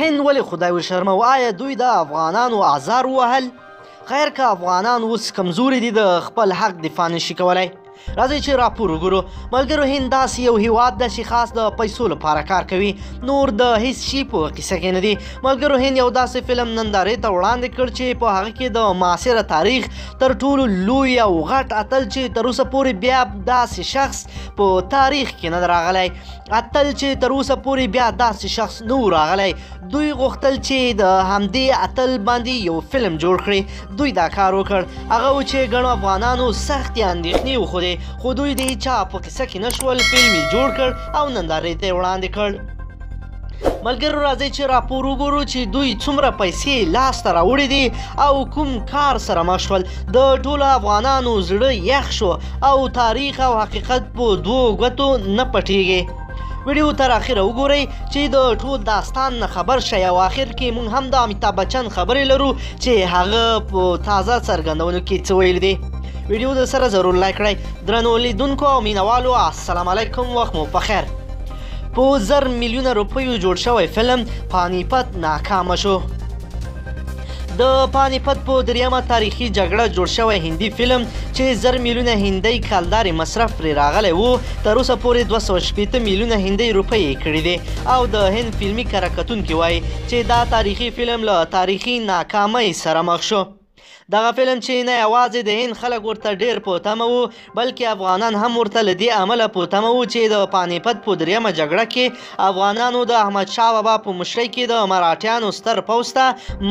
هند ولې خدای وشرمو؟ آیا دوی د افغانانو آزار ووهل؟ خیر که افغانان اوس کمزوري دي د خپل حق دفاع نشي کولی. راځئ چې راپور وګورو. ملګرو هند داسې یو هیواد ده چې خاص د پیسو لپاره کار کوي، نور د هیڅ شي په قصه کې نه دي. ملګرو هند یو داسې فلم نندارې ته وړاندې کړ چې په هغه کې د معاصره تاریخ تر ټولو لوی او غټ اتل چې تر اوسه پورې بیا داسې شخص په تاریخ کې نه راغلی، اتل چې تر اوسه پورې بیا داسې شخص نه و راغلی. دوی غوښتل چې د همدې اتل باندې یو فلم جوړ کړي. دوی دا کار وکړ. هغه و چې ګڼو افغانانو سختې اندېښنې وښودې، خو دوی د هیچا په قصه کې نشول. فلم یې جوړ کړ او نندارې ته یې وړاندې کړ. ملګرو راځئ چې راپور وګورو چې دوی څومره پیسې لاسته راوړي دي او کوم کار سره مخ شول. د ټولو افغانانو زړه یخ شو او تاریخ او حقیقت په دوو ګوتو نه پټیږي. ویډیو تر اخره وګورئ چې د ټول داستان نه خبر شئ او آخر کې موږ هم د امیتاب بچن خبرې لرو چې هغه په تازه څرګندونو کې څه ویل دي. ویډیو د سره ضرور لایک کړئ. درنو لیدونکو او مینوالو السلام علیکم، وخت مو پخیر. په 1000 میلیونه روپیو جوړ شوی فلم پانیپت ناکامه شو. د پانیپت په دریمه تاریخي جګړه جوړ شوی هندي فلم چې 1000 میلیونه هندۍ کلدارې مصرف پرې راغلی و، تر اوسه پورې 280 میلیونه هندۍ روپۍ یې کړي دي او د هند فلمي کره کتونکي وایي چې دا تاریخي فلم له تاریخي ناکامۍ سره مخ شو. دغه فلم چې نه یوازې د هند خلک ورته ډیر په تمه وو، بلکې افغانان هم ورته له دې امله په تمه وو چې د پانیپت په دریمه جګړه کې افغانانو د احمدشاه بابا په مشرۍ کې د مراټیانو ستر پوځ ته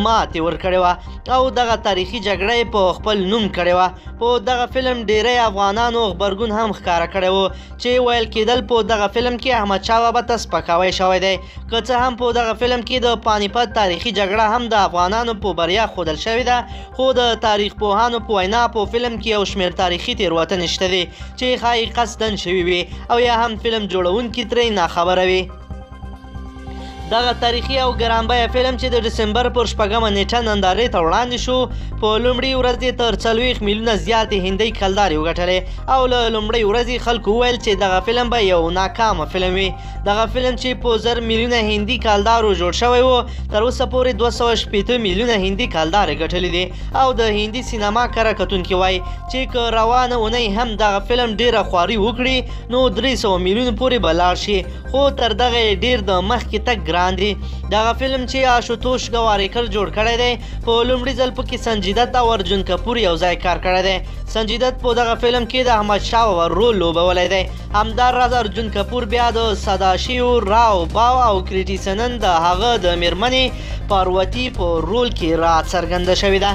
ماتې ورکړې وه او دغه تاریخي جګړه یې په خپل نوم کړې وه. په دغه فلم ډیری افغانانو غبرګون هم ښکاره کړی و چې ویل کېدل په دغه فلم کې احمدشاه بابا ته سپکاوی شوی دی. که څه هم په دغه فلم کې د پانیپت تاریخي جګړه هم د افغانانو په بریا ښودل شوې ده، خو د تاریخ پوهانو په وینا په فلم کې یو شمېر تاریخي تېروتنې شته دي چې ښایي قصدن شوي وي او یا هم فلم جوړونکي ترې ناخبره وي. دغه تاریخي او ګرانبیه فلم چې د ډسمبر پر 6مه نیټه نندارې ته وړاندې شو، په لومړۍ ورځ یې تر 40 میلیونه زیاتې هندۍ کلدارې وګټلې او له لومړۍ ورځې خلکو وویل چې دغه فلم به یو ناکامه فلم وي. دغه فلم چې په 1000 میلیونه هندي کلدارو جوړ شوی و، تر اوسه پورې 280 میلیونه هندي کلدارې ګټلې دي او د هندي سینما کره کتونکي وایي چې که روانه اونۍ هم دغه فلم ډیره خواري وکړي نو 300 میلیون پورې به لاړ شي، خو تر دغه ډیر د مخکې تګ ګران دی. دغه فلم چې آشوتوش ګواریکر جوړ کړی دی، په لومړي ځل پکې سنجیدت او ارجن کپور یو ځای کار کړی دی. سنجیدت په دغه فلم کې د احمدشاه بابا رول لوبولی دی. همداراز ارجن کپور بیا د سداشیو راو باو او کریټي سنن د هغه د میرمنې پاروتی په رول کې را څرګنده شوې ده.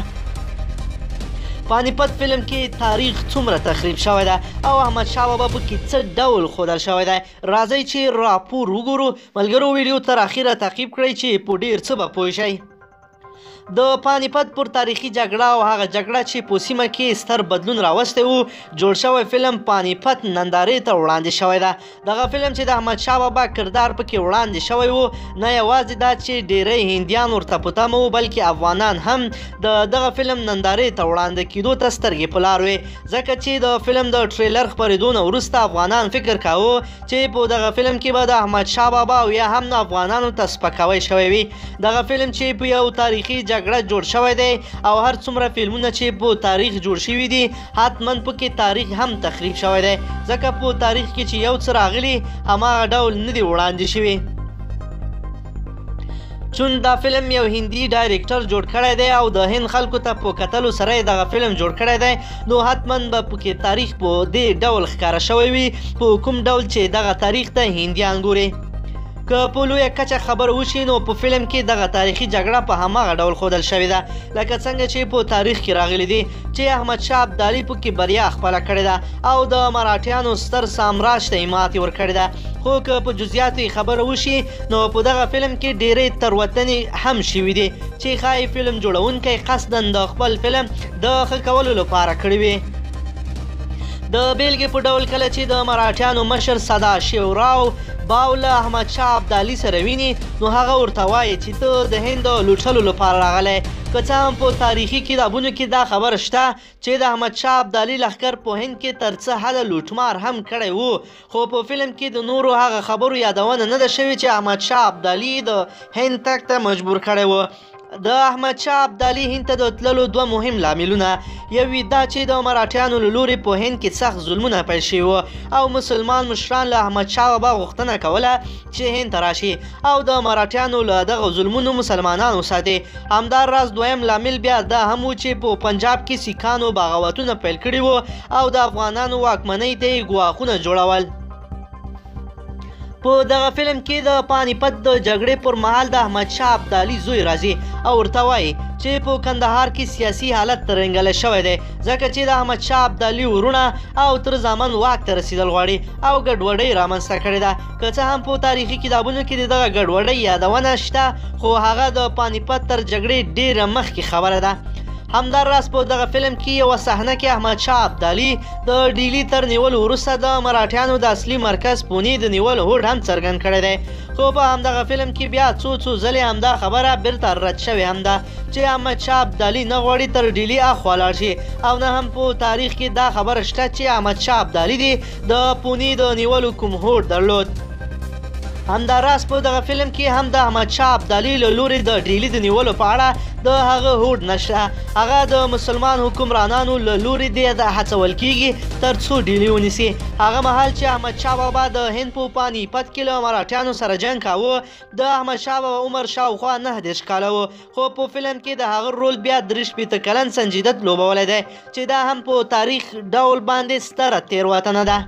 پانیپت فلم کې تاریخ څومره تخریب شوی ده او احمدشاه بابا پکې څه ډول ښودل شوی دی؟ راځئ چې راپور وګورو. ملګرو ویډیو تر اخره تعقیب کړئ چې په ډیر څه به پوه شئ. د پانیپت پر تاریخي جګړه او هغه جګړه چې په سیمه کې ستر بدلون راوستی و جوړ شوی فلم پانیپت نندارې ته وړاندې شوی ده. دغه فلم چې د احمدشاه بابا کردار پکې وړاندې شوی و، نه یوازې دا چې ډیری هندیان ورته په تمه وو، بلکې افغانان هم د دغه فلم نندارې ته وړاندې کېدو ته سترګې په لار وې، ځکه چې د فلم د ټریلر خپرېدو نه وروسته افغانان فکر کاوه چې په دغه فلم کې به د احمدشاه بابا او یا هم د افغانانو ته سپکاوی شوی وي. دغه فلم چې په یو تاریخي جګړه جوړ شوی دی او هر څومره فلمونه چې په تاریخ جوړ شوي دي حتما پکې تاریخ هم تخریب شوی دی، ځکه په تاریخ کې چې یو څه راغلي هماغه ډول نه دي وړاندې شوي. چون دا فلم یو هندي ډایرکټر جوړ کړی دی او د هند خلکو ته په کتلو سره یې دغه فلم جوړ کړی دی، نو حتما به پکې تاریخ په دې ډول ښکاره شوی وي، په کوم ډول چې دغه تاریخ ته هندیان ګوري. که په لویه کچه خبر وشي نو په فلم کې دغه تاریخي جګړه په هماغه ډول ښودل شوې ده لکه څنګه چې په تاریخ کې راغلی دي چې احمدشاه ابدالي پکې بریا خپله کړې ده او د مراټیانو ستر سامراج ته یې ماتې ورکړې ده. خو که په جزئیاتو خبره وشي نو په دغه فلم کې ډیرې تېروتنې هم شوي دي چې ښایي فلم جوړونکی قصداً د خپل فلم د ښه کولو لپاره کړې وي. د بیلګې په ډول کله چې د مراټیانو مشر سداشیو راو باو له احمدشاه ابدالي سره ویني نو هغه ورته وایي چې ته د هند د لوټلو لپاره راغلی که څه هم په تاریخي کتابونو کې دا خبره شته چې د احمدشاه ابدالي لښکر په هند کې تر څه حده لوټمار هم کړی و خو په فلم کې د نورو هغه خبرو یادونه نه ده شوې چې احمدشاه ابدالي د هند تګ ته مجبور کړی و د احمدشاه ابدالي هند ته د تللو دوه مهم لاملونه یو دا چې د مراټیانو له لورې په هند کې سخت ظلمونه پیل شوي او مسلمان مشران له احمدشاه بابا غوښتنه کوله چې هند ته راشي او د مراټیانو له دغه ظلمونو مسلمانان وساتي همدا راز دویم لامل بیا دا هم و چې په پنجاب کې سیکانو بغاوتونه پیل کړي وو او د افغانانو واکمنۍ ته یې ګواښونه جوړول په دغه فلم کې د پانیپت د جګړې پر مهال د احمدشاه ابدالي زوی راځي او ورته وایي چې په کندهار کې سیاسي حالت ترنګلی شوی دی ځکه چې د احمدشاه ابدالي ورونه او تر زامن واک ته رسېدل غواړي او ګډوډۍ رامنځته کړې ده که څه هم په تاریخي کتابونو کې د دغه ګډوډۍ یادونه شته خو هغه د پانیپت تر جګړې ډېره مخکې خبره ده همداراز په دغه فلم کې یوه صحنه کې احمدشاه ابدالي د ډیلي تر نیولو وروسته د مراټیانو د اصلي مرکز پونې د نیولو هوډ هم څرګند کړی دی خو په همدغه فلم کې بیا څو ځلې همدا خبره بیرته رد شوې هم ده چې احمدشاه ابدالي نه غواړي تر ډیلي اخوا لاړ شي او نه هم په تاریخ کې دا خبره شته چې احمدشاه ابدالي دی د پونې د نیولو کوم هوډ درلود همداراز په دغه فلم کې هم د احمدشاه ابدالي له لورې د ډیلي د نیولو په اړه د هغه هوډ نشته هغه د مسلمان حکمرانانو له لورې د هڅول کیږي تر څو ډیلي ونیسي هغه مهال چې احمدشاه بابا د هند په پانیپت کې له مراټیانو سره جنګ کاوه د احمدشاه بابا عمر شاوخوا 9 کاله و خو په فلم کې د هغه رول بیا 3 کلن سنجیدت لوبولی دی چې دا هم په تاریخ ډول باندې ستره تېروتنه ده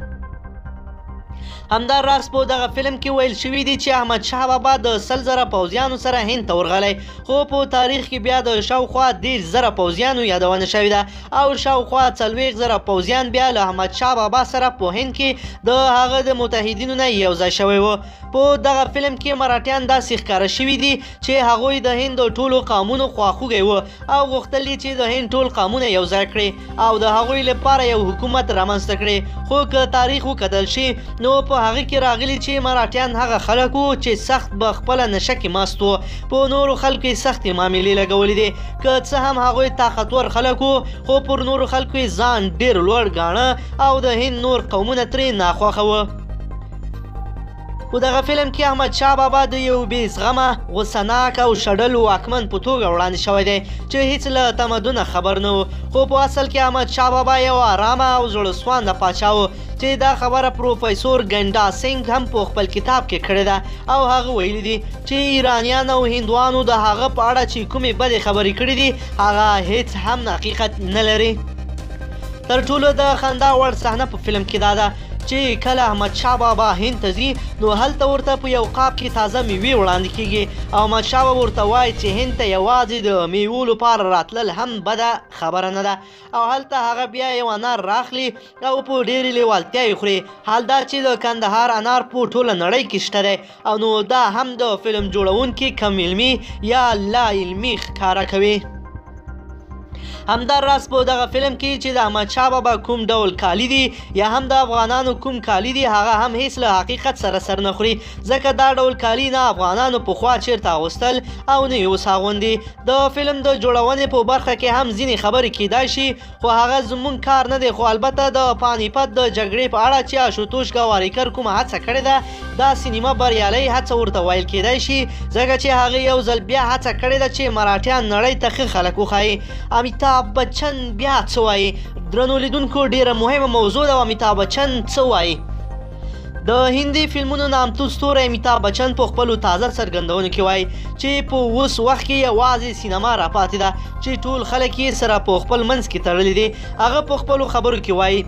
همداراز په دغه فلم کې ویل شوي دي چې احمدشاه بابا د 100,000 پوځیانو سره هند ته ورغلی خو په تاریخ کې بیا د شاوخوا 10,000 پوځیانو یادونه شوې ده او شاوخوا 40,000 پوځیان بیا له احمدشاه بابا سره په هند کې د هغه د متحدینو نه یو ځای شوی و په دغه فلم کې مراټیان داسې ښکاره شوي دي چې هغوی د هند د ټولو قومونو خواخوږی و او غوښتل دي چې د هند ټول قومونه یو ځای کړي او د هغوی لپاره یو حکومت رامنځته کړي خو که تاریخ وکتل شي نو په هغه کې راغلي چې مراټیان هغه خلک وو چې سخت به خپله نشه کې مست وو په نورو خلکو یې سختې معاملې لګولې دي که څه هم هغوی طاقتور خلک وو خو پر نورو خلکو یې ځان ډېر لوړ ګاڼه او د هند نور قومونه ترې ناخوښه وه په دغه فلم کې احمدشاه بابا د یو بې زغمه غوسهناک او شډل واکمن په توګه وړاندې شوی دی چې هیڅ له تمدنه خبر نه و خو په اصل کې احمدشاه بابا یو آرامه او زړه سوانده پاچا و چې دا خبره پروفیسور ګنډا سنګ هم په خپل کتاب کې کړې ده او هغه ویلي دي چې ایرانیان او هندوانو د هغه په اړه چې کومې بدې خبرې کړې دي هغه هیڅ هم حقیقت نه لري تر ټولو د خندا وړ صحنه په فلم کې دا ده چې کله احمدشاه بابا هند ته ځي نو هلته ورته په یو قاب کې تازه میوې وړاندې کیږي او احمدشاه بابا ورته وایي چې هند ته یوازې د میوو لپاره راتلل هم بده خبره نه ده او هلته هغه بیا یو انار راخلي او په ډېرې لیوالتیا یې خوري حال دا چې د کندهار انار په ټوله نړۍ کې شته دی او نو دا هم د فلم جوړونکي کم علمي یا لا علمي ښکاره کوي همداراز په دغه فلم کې چې د احمدشاه بابا کوم ډول کالي دي یا هم د افغانانو کوم کالي دي هغه هم هیڅ له حقیقت سره سر نه خوري ځکه دا ډول کالي نه افغانانو پخوا چیرته اغوستل او نه یې اوس اغوندي د فلم د جوړونې په برخه کې هم ځینې خبرې کیدای شي خو هغه زموږ کار نه دی خو البته د پانیپت د جګړې په اړه چې آشوتوش ګواریکر کومه هڅه کړې ده دا سینما بریالۍ هڅه ورته ویل کیدای شي ځکه چې هغه یو ځل بیا هڅه کړې ده چې مراټیان نړۍ ته ښه خلک وښایي امیتابھ بچن بیا څه وایي درنو لیدونکو ډیره مهمه موضوع ده امیتابھ بچن څه وایي د هندي فلمونو نامتو ستوری امیتابھ بچن په خپلو تازه څرګندونو کې وایي چې په اوس وخت کې یوازې سینما راپاتې ده چې ټول خلک یې سره په خپل منځ کې تړلي دي هغه په خپلو خبرو کې وایي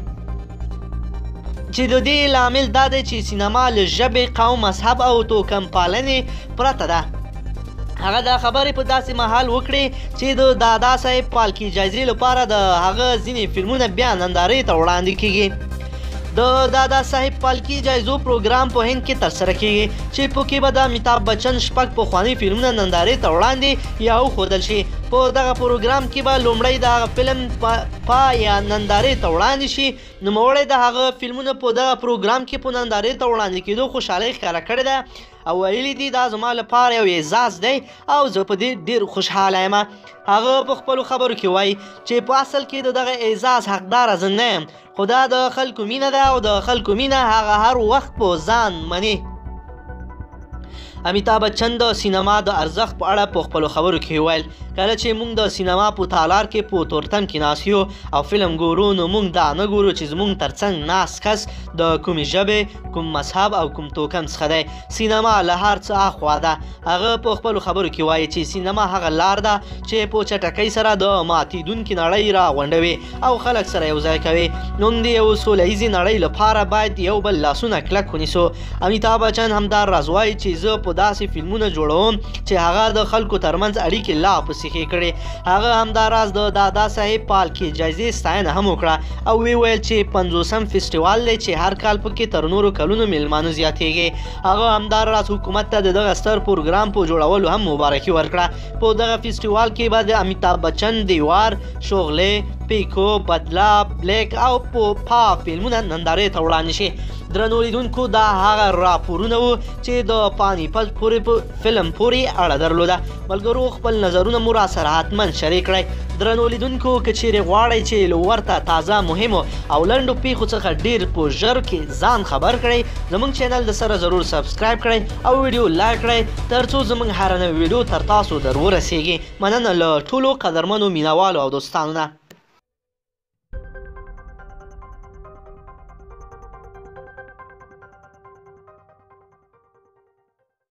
چې د دې لامل دا دی چې سینما له ژبې قوم مذهب او توکم پالنې پرته ده هغه دا خبرې په داسې مهال وکړې چې د دادا صاحب پالکي جایزې لپاره د هغه ځینې فلمونه بیا نندارې ته وړاندې کیږي د دادا صاحب پالکي جایزو پروګرام په هند کې ترسره کیږي چې په کې به د امیتابھ بچن 6 پخواني فلمونه نندارې ته وړاندې یا وښودل شي په دغه پروګرام کې به لومړی د هغه فلم یا نندارې ته وړاندې شي. نوموړی د هغه فلمونه په دغه پروګرام کې په نندارې ته وړاندې کېدو خوشحالۍ ښکاره کړې ده او ویلي دي دا زما لپاره یو اعزاز دی او زه په دې ډېر خوشحاله یم. هغه په خپلو خبرو کې وایي چې په اصل کې د دغه اعزاز حقداره زه نه یم، خو دا د خلکو مینه ده او د خلکو مینه هغه هر وخت په ځان مني. امیتاب بچن د سینما د ارزښت په اړه په خپلو خبرو کې ویل کله چې موږ د سینما په تالار کې په تورتم کې ناست یو او فلم ګورو نو موږ دا نه ګورو چې زموږ ترڅنګ ناست کس د کومې ژبې، کوم مذهب او کوم توکم څخه دی. سینما له هر څه اخوا ده. هغه په خپلو خبرو کې وایي چې سینما هغه لار ده چې په چټکۍ سره د ماتېدونکې نړۍ راغونډوي او خلک سره یو ځای کوي. نن د یو سوله ییزې نړۍ لپاره باید یو بل لاسونه کلک ونیسو. امیتاب بچن همدا راز وایي چې زه په داسې فلمونه جوړوم چې هغه د خلکو ترمنځ اړیکې لا پسې ښې کړي. هغه همداراز د دادا صاحب پالکي جایزې ستاینه هم وکړه او ویل چې 50م فیسټیوال دی چې هر کال پکې تر نورو کلونو میلمانه زیاتیږي. هغه همداراز حکومت ته دغه ستر پروګرام په جوړولو هم مبارکي ورکړه. په دغه فیسټیوال کې به د امیتاب بچن دیوار، شغلې، پیکو، بدلا، بلیک او پا فلمونه نندارې ته وړاندې شي. درنو لیدونکو دا هغه راپورونه وو چې د پانی پت پورې فلم پورې اړه درلوده. ملګرو خپل نظرونه مو را سره حتما شریک کړئ. درنو لیدونکو که چیرې غواړئ چې له ورته تازه مهمو او لنډو پیښو څخه ډیر په ژر کې ځان خبر کړئ زموږ چینل د سره ضرور سبسکرایب کړئ او ویډیو لایک کړئ ترڅو زموږ هر نوې ویډیو تر تاسو در ورسیږي. مننه له ټولو قدرمنو مینوالو او دوستانو نه.